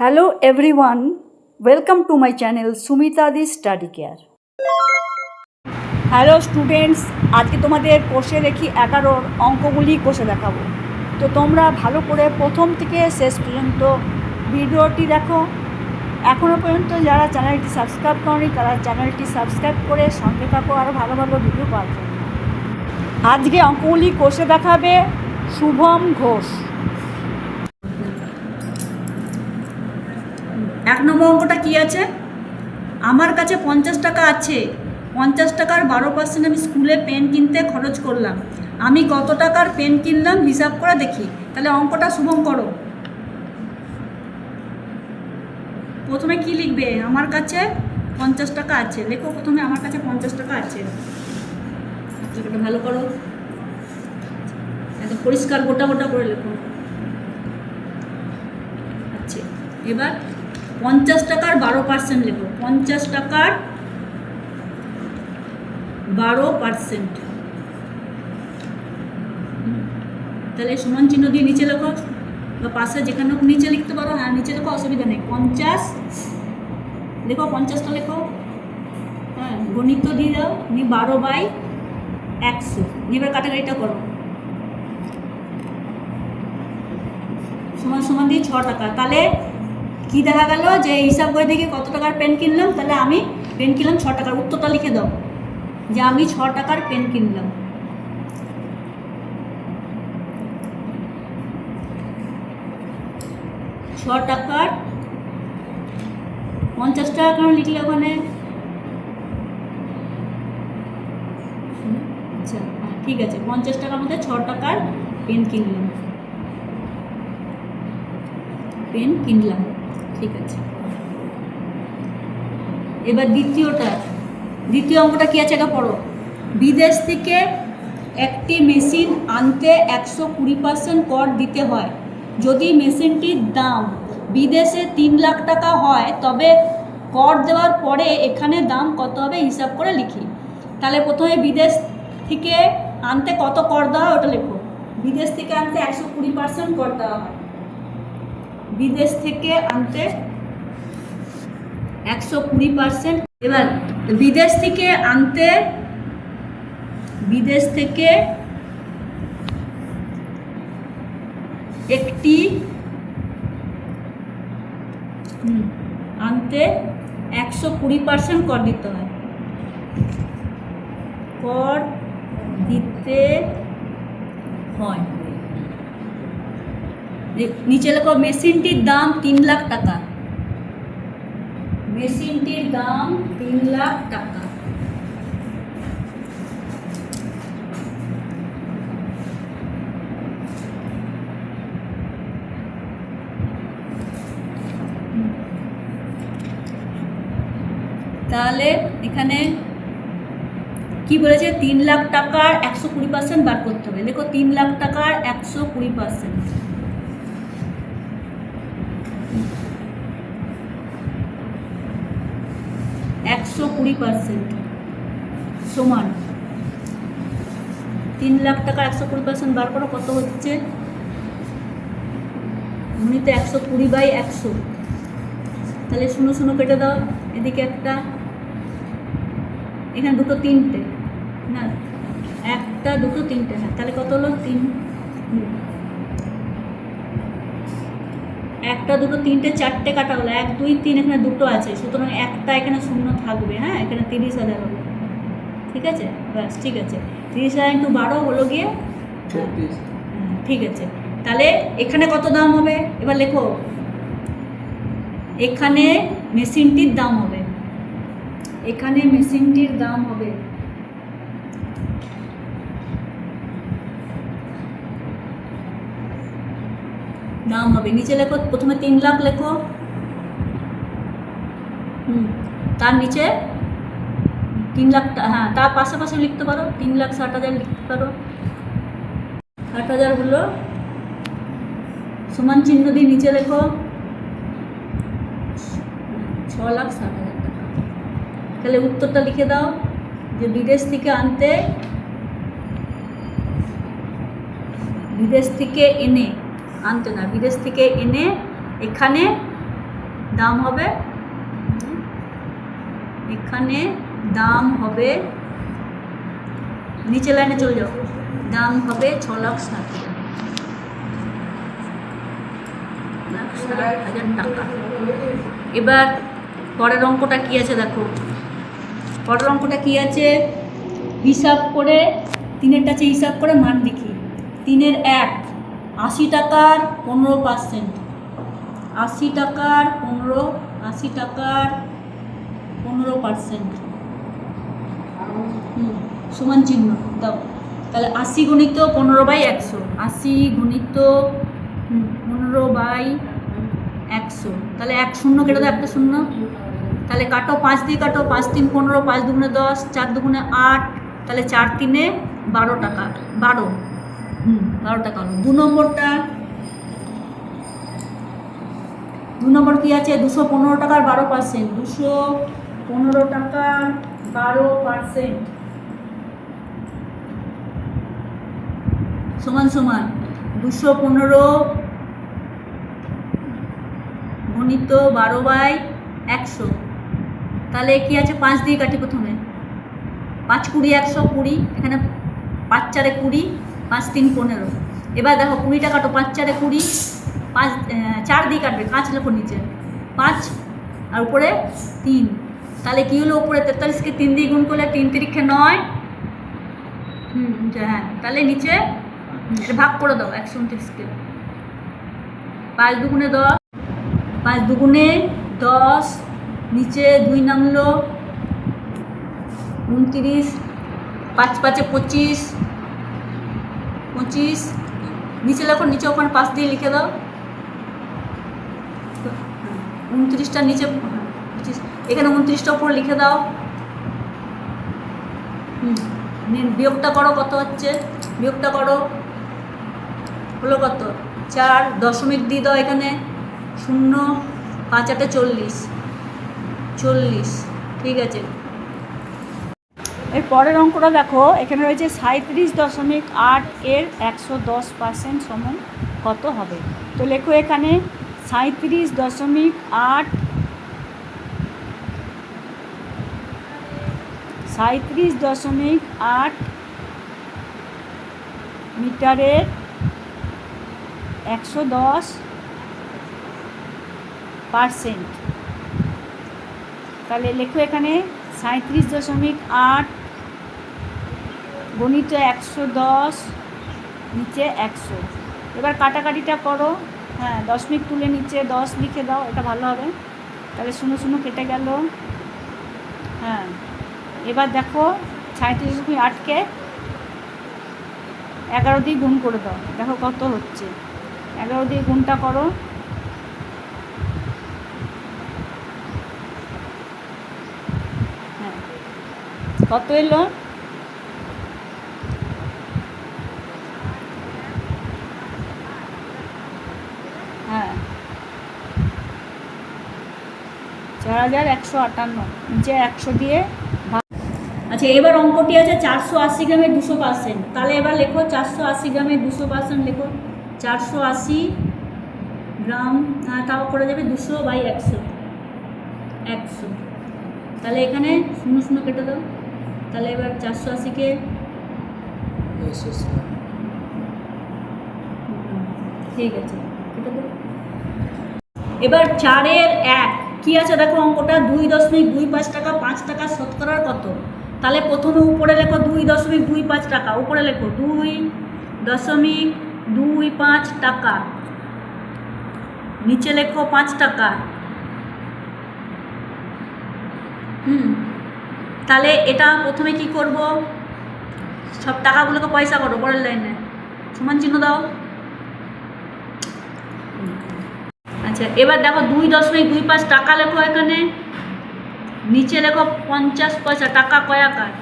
Hello everyone, welcome to my channel Sumitadi Study Care. Hello students, আজকে তোমাদের কোষে দেখি 11 অঙ্কগুলি কোষে দেখাবো। তো তোমরা ভালো করে প্রথম থেকে শেষ পর্যন্ত ভিডিওটি দেখো। এখনও পর্যন্ত যারা চ্যানেলটি সাবস্ক্রাইব করনি তারা চ্যানেলটি সাবস্ক্রাইব করে সঙ্গে থাকো আরও ভালো ভালো ভিডিও পাওয়ার জন্য। আজকে অঙ্কগুলি কোষে দেখাবে শুভম ঘোষ। 1 নম্বর অঙ্কটা কী আছে? আমার কাছে 50 টাকা আছে, 50 টাকার 12% আমি স্কুলে পেন কিনতে খরচ করলাম। আমি কত টাকার পেন কিনলাম হিসাব করে দেখি। তাহলে অঙ্কটা শুভম করো। প্রথমে কি লিখবে? আমার কাছে 50 টাকা আছে। লেখো প্রথমে আমার কাছে 50 টাকা আছে। এটা ভালো করো, একদম পরিষ্কার গোটা গোটা করে লেখো। আচ্ছা, এবার 50 টাকার 12% লেখো। 50 টাকার 12%, তাহলে সমান চিহ্ন দিয়ে নিচে লেখো বা পাশে যেখানে নিচে লিখতে পারো। হ্যাঁ, নিচে লেখো, অসুবিধা নেই। 50 দেখো, 50টা লেখো। হ্যাঁ, গণিত দিয়ে দাও। 12/100। এবার কাটাকাটিটা করো। সমান সমান দিয়ে 6 টাকা। তাহলে কি দেখা গেল যে হিসাব করে দেখি কত টাকার পেন কিনলাম। তাহলে আমি পেন কিনলাম 6 টাকার। উত্তরটা লিখে দাও যে আমি 6 টাকার পেন কিনলাম। ছ টাকার 50 টাকা কেন লিখলে ওখানে? আচ্ছা, ঠিক আছে, 50 টাকার মধ্যে 6 টাকার পেন কিনলাম। ঠিক আছে। এবার দ্বিতীয় অঙ্কটা কি আছে এটা পড়ো। বিদেশ থেকে একটি মেশিন আনতে 120% কর দিতে হয়। যদি মেশিনটির দাম বিদেশে 3 লাখ টাকা হয় তবে কর দেওয়ার পরে এখানে দাম কত হবে হিসাব করে লিখি। তাহলে প্রথমে বিদেশ থেকে আনতে কত কর দেওয়া হয় ওটা লেখো। বিদেশ থেকে আনতে 120% কর দেওয়া হয়। বিদেশ থেকে আনতে 120%। এবার বিদেশ থেকে একটি আনতে 120% কর দিতে হয়। নিচে লেখো মেশিনটির দাম 3 লাখ টাকা। মেশিনটির দাম 3 লাখ টাকা। তাহলে এখানে কি বলেছে? 3 লাখ টাকার 120% বার করতে হবে। দেখো 3 লাখ টাকার 120%, 120% সমান 3 লাখ টাকার 120% বার করো। কত হচ্ছে? এমনিতে 120/100। তাহলে 0 কেটে দাও। এদিকে একটা, এখানে দুটো তিনটে, না একটা দুটো তিনটে, হ্যাঁ, তাহলে কত হলো? 3। একটা দুটো তিনটে চারটে কাটা হলো। 1 2 3, এখানে দুটো আছে, সুতরাং একটা এখানে শূন্য থাকবে। হ্যাঁ, এখানে 30,000 হবে। ঠিক আছে, ব্যাস, ঠিক আছে। 30,000 × 12 হলো গিয়ে 36। ঠিক আছে, তাহলে এখানে কত দাম হবে? এবার লেখো, এখানে মেশিনটির দাম হবে। নিচে লেখো, প্রথমে 3 লাখ লেখো। তার নিচে 3 লাখ, হ্যাঁ, তার পাশাপাশি লিখতে পারো 3,60,000 লিখতে পারো। 60,000 হলো, সমান চিহ্ন দিয়ে নিচে লেখো 6,60,000 টাকা। তাহলে উত্তরটা লিখে দাও যে বিদেশ থেকে এনে এখানে দাম হবে, এখানে দাম হবে, নিচে লাইনে চলে যাও, দাম হবে 6,60,000 টাকা। এবার পরের অঙ্কটা কি আছে দেখো, পরের অঙ্কটা কি আছে, হিসাব করে, তিনেরটা আছে হিসাব করে মান লিখি। 3-এর 1 80 টাকার 15%, 80 টাকার 15% সমান চিহ্ন দাও। তাহলে 80 গুণিত 15/100, 80 গুণিত 15/100, তাহলে 1 শূন্য কেটে দাও, একটা শূন্য, তাহলে কাটো 5 দিয়ে কাটো, 5 3 15, 5 দুগুণে 10, 4 দুগুণে 8, তাহলে 4 3-এ 12 টাকা, 12 টাকা হলো। 2 নম্বরটা, 2 নম্বর কি আছে, 215 টাকার 12%, 215 টাকার 12% সমান সমান 215 গুণিত 12/100, তাহলে কি আছে, 5 দিয়ে কাটি প্রথমে, 5 20 120, এখানে 5 4 20, 5 3 15। এবার দেখো 20টা কাটো, 5 4 20, 5 4 দিয়ে কাটবে, 5 লেখো নিচে, 5 আর উপরে 3, তাহলে কি হলো, উপরে 43-কে 3 দিয়ে গুণ করলে 3 3 9, হ্যাঁ, তাহলে নিচে এটা ভাগ করে দাও 129-কে, 5 দুগুণে 10, 5 দুগুণে 10, নিচে 2 নামলো 29, 5 5-এ 25, নিচে লেখো, নিচে ওখানে 5 দিয়ে লিখে দাও, 29টা নিচে 25, এখানে 29টা উপরে লিখে দাও। বিয়োগটা করো, কত হচ্ছে, বিয়োগটা করো, হলো কত, 4, দশমিক দিয়ে দাও এখানে, 0, 5 8-এ 40, ঠিক আছে। এর পরের অঙ্কটা দেখো, এখানে রয়েছে 37.8 এর 110% সমান কত হবে। তো লেখো এখানে 37.8 মিটারের 110%, তাহলে লেখো এখানে 37.8 গণিত 110, নিচে 100। এবার কাটাকাটিটা করো, হ্যাঁ, দশমিক তুলে নিচে 10 লিখে দাও, এটা ভালো হবে, তাহলে 0 0 কেটে গেল। হ্যাঁ, এবার দেখো 37.8-কে 11 দিয়ে গুণ করে দাও, দেখো কত হচ্ছে, 11 দিয়ে গুণটা করো, হ্যাঁ, কত এলো, হ্যাঁ 4158, নিচে 100 দিয়ে ভাগ। আচ্ছা, এবার অঙ্কটি আছে 480 গ্রামের 200%, তাহলে এবার লেখো 480 গ্রামের 200% লেখো, 480 গ্রাম, তাও করে যাবে 200/100, তাহলে এখানে 0 0 কেটে দাও, তাহলে এবার 480-কে ঠিক আছে কেটে দাও। এবার 4-এর 1 কি আছে দেখো, অঙ্কটা 2.25 টাকা, 5 টাকা শতকরার কত, তাহলে প্রথমে উপরে লেখো 2.25 টাকা, উপরে লেখো 2.25 টাকা, নিচে লেখো 5 টাকা। তাহলে এটা প্রথমে কি করব, সব টাকাগুলোকে পয়সা করো, পরের লাইনে সমান চিহ্ন দাও। আচ্ছা, এবার দেখো 2.25 টাকা লেখো এখানে, নিচে লেখো 50 পয়সা, টাকা কয় আকার,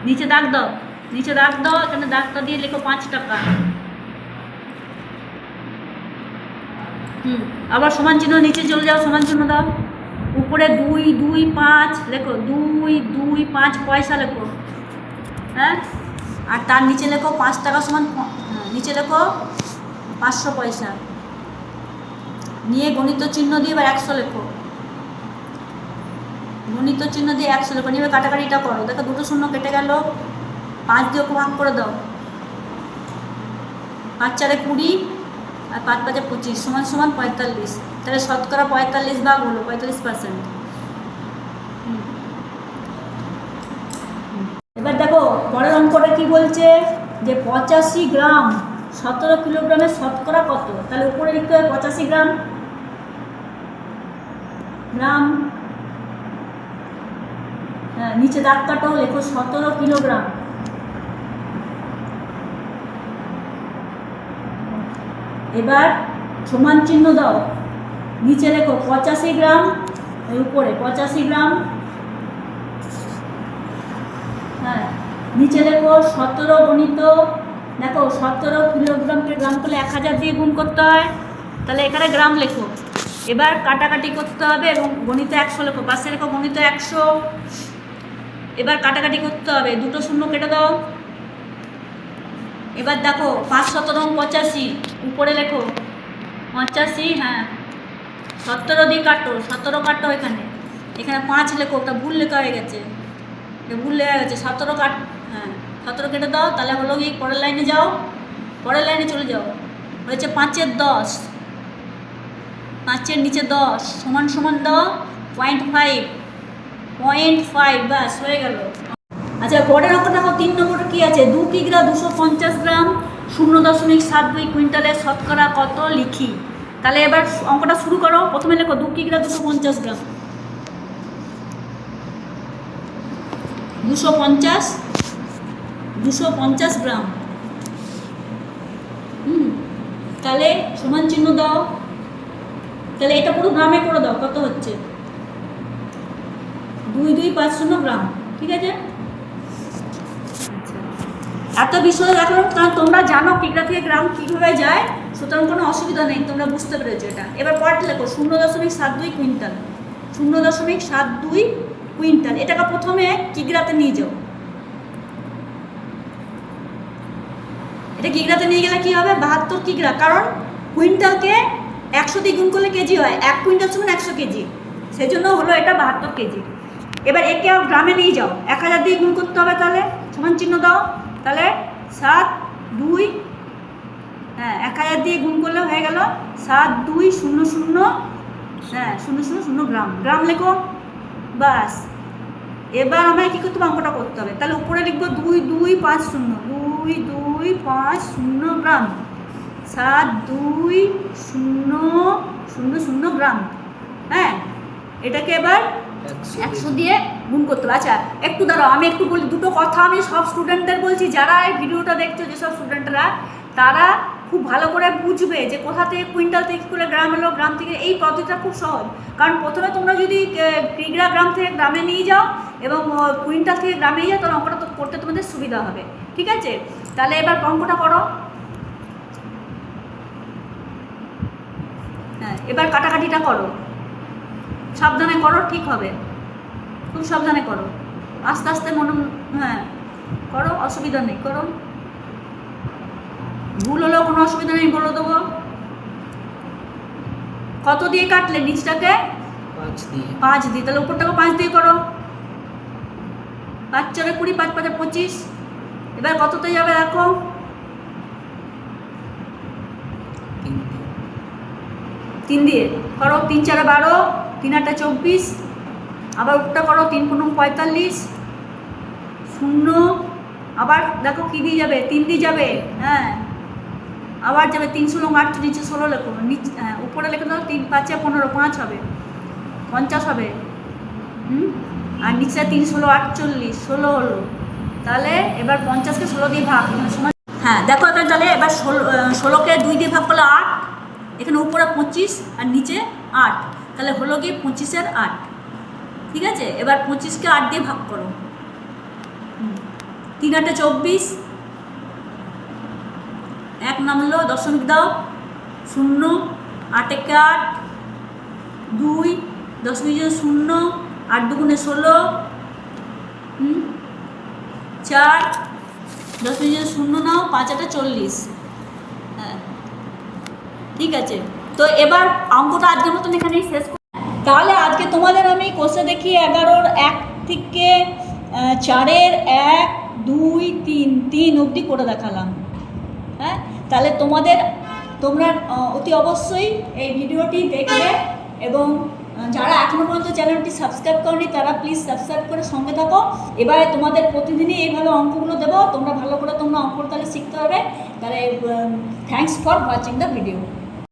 নিচে দাগ দাও, এখানে দাগটা দিয়ে লেখো 5 টাকা। আবার সমান চিহ্ন, নিচে চলে যাও, সমান চিহ্ন দাও, উপরে 2.25 লেখো, 2.25 পয়সা লেখো, হ্যাঁ, আর তার নিচে লেখো 5 টাকা সমান, নিচে লেখো 500 পয়সা, নিয়ে গণিত চিহ্ন দিয়ে এবার 100 লেখো, গণিত চিহ্ন দিয়ে 100 লেখো। নিয়ে কাটাকাটিটা করো, দেখো দুটো শূন্য কেটে গেল, 5 দিয়ে ভাগ করে দাও, 5 4 20 আর 5 5 25 সমান সমান 45। তাহলে শতকরা 45 ভাগ হলো 45%। এবার দেখো পরের অঙ্কটা কি বলছে যে 85 গ্রাম 17 কিলোগ্রামের শতকরা কত। তাহলে উপরে লিখতে হবে 85 গ্রাম, গ্রাম, হ্যাঁ নিচে দাগ কাটো, লেখো 17 কিলোগ্রাম। এবার সমান চিহ্ন দাও, নিচে লেখো 85 গ্রাম, উপরে 85 গ্রাম, হ্যাঁ নিচে লেখো 17 গণিত, দেখো 17 কিলোগ্রামকে গ্রাম করলে 1000 দিয়ে গুণ করতে হয়, তাহলে এখানে গ্রাম লেখো। এবার কাটাকাটি করতে হবে এবং গণিত 100 লেখো, পাশে লেখো গণিত 100। এবার কাটাকাটি করতে হবে, দুটো শূন্য কেটে দাও। এবার দেখো 5 17 85, উপরে লেখো 85, হ্যাঁ 17 দিয়ে কাটো, 17 কাটো, এখানে এখানে 5 লেখো, ওটা ভুল লেখা হয়ে গেছে, ভুল লেখা গেছে, 17 কাট, হ্যাঁ 17 কেটে দাও। তাহলে হলো কি পরের লাইনে যাও, পরের লাইনে চলে যাও, হয়েছে 5 এর 10, 5 এর নিচে 10 সমান সমান দাও 0.5, ব্যাস হয়ে গেল। আচ্ছা পরের অঙ্কটা দেখো 3 নম্বরটা কি আছে, 2 কিগ্রা 250 গ্রাম 0.72 কুইন্টালের শতকরা কত লিখি। তাহলে এবার অঙ্কটা শুরু করো, প্রথমে লেখো 2 কিগ্রা 250 গ্রাম, 250 গ্রাম, তাহলে সমান চিহ্ন দাও। তাহলে এটা পুরো গ্রামে করে দাও, কত হচ্ছে 2250 গ্রাম, ঠিক আছে। এত বিষয় দেখো, কারণ তোমরা জানো কিগ্রা থেকে গ্রাম কীভাবে যায়, সুতরাং কোনো অসুবিধা নেই, তোমরা বুঝতে পেরেছো এটা। এবার পরেরটা লেখো 0.72 কুইন্টাল, 0.72 কুইন্টাল, এটাকে প্রথমে কিগ্রাতে নিয়ে যাও। এটা কিগ্রাতে নিয়ে গেলে কি হবে 72 কিগ্রা, কারণ কুইন্টালকে 100 দিয়ে গুণ করলে কেজি হয়, 1 কুইন্টাল সমান 100 কেজি, সেই জন্য হলো এটা 72 কেজি। এবার একে গ্রামে নিয়ে যাও, 1000 দিয়ে গুণ করতে হবে, তাহলে সমান চিহ্ন দাও। তাহলে 7 2, হ্যাঁ 1000 দিয়ে গুণ করলে হয়ে গেল 7200, হ্যাঁ 000 গ্রাম, গ্রাম লেখো, বাস। এবার আমায় কী করতে হবে, অঙ্কটা করতে হবে। তাহলে উপরে লিখবো 2250 গ্রাম, 7200 গ্রাম, হ্যাঁ এটাকে এবার 100 দিয়ে গুণ করতে হবে। আচ্ছা একটু দাঁড়াও, আমি একটু বলি, দুটো কথা আমি সব স্টুডেন্টদের বলছি, যারা এই ভিডিওটা দেখছো, যেসব স্টুডেন্টরা, তারা খুব ভালো করে বুঝবে যে কোথা থেকে কুইন্টাল থেকে করে গ্রাম এলো, গ্রাম থেকে, এই পদ্ধতিটা খুব সহজ। কারণ প্রথমে তোমরা যদি কিগ্রা গ্রাম থেকে গ্রামে নিয়ে যাও এবং কুইন্টাল থেকে গ্রামে নিয়ে যাও, তাহলে অঙ্কটা তো করতে তোমাদের সুবিধা হবে, ঠিক আছে। তাহলে এবার অঙ্কটা করো, হ্যাঁ এবার কাটাকাটিটা করো, সাবধানে করো, ঠিক হবে, খুব সাবধানে করো, আস্তে আস্তে মনে, হ্যাঁ করো, অসুবিধা নেই, করো, ভুল হলেও কোনো অসুবিধা নেই, বলে দেবো। কত দিয়ে কাটলে নিচটাকে 5 দিয়ে, তাহলে উপরটাকে 5 দিয়ে করো, 5 4 20, 5 5 25। এবার কততে যাবে দেখো, 3 দিয়ে করো, 3 4 12, 3 8 24, আবার উপরটা করো, 3 15 45, 0, আবার দেখো কী দিয়ে যাবে, 3 দিয়ে যাবে, হ্যাঁ আবার যাবে 3 16 8, নিচে 16 লেখো, নিচে হ্যাঁ উপরে লেখে দাও, 3 5 15, 5 হবে 50 হবে, আর নিচে 3 16 48, 16 হলো। তাহলে এবার 50কে 16 দিয়ে ভাগ, এখানে সমান, হ্যাঁ দেখো এখানে, তাহলে এবার 16কে 2 দিয়ে ভাগ করলে 8, এখানে উপরে 25 আর নিচে 8, তাহলে হলো গিয়ে 25 এর 8, ঠিক আছে। এবার 25কে 8 দিয়ে ভাগ করো, 3 8 24, 1 নামলো, দশমিক দাও, 0, 8 1 8, 2, দশমিক 0, 8 2 16, 4, দশমিক 0 নাও, 5 8 40, হ্যাঁ ঠিক আছে। তো এবার অঙ্কটা আজকের মতন এখানেই শেষ করি। তাহলে আজকে তোমাদের আমি কোষে দেখি 11-র 1 থেকে 4-এর 1, 2, 3 3 অবধি করে দেখালাম। হ্যাঁ, তাহলে তোমরা অতি অবশ্যই এই ভিডিওটি দেখবে এবং যারা এখনও পর্যন্ত চ্যানেলটি সাবস্ক্রাইব করনি তারা প্লিজ সাবস্ক্রাইব করে সঙ্গে থাকো। এবারে তোমাদের প্রতিদিনই এইভাবে অঙ্কগুলো দেবো, তোমরা ভালো করে অঙ্ক তাহলে শিখতে হবে। তাহলে thanks for watching the video.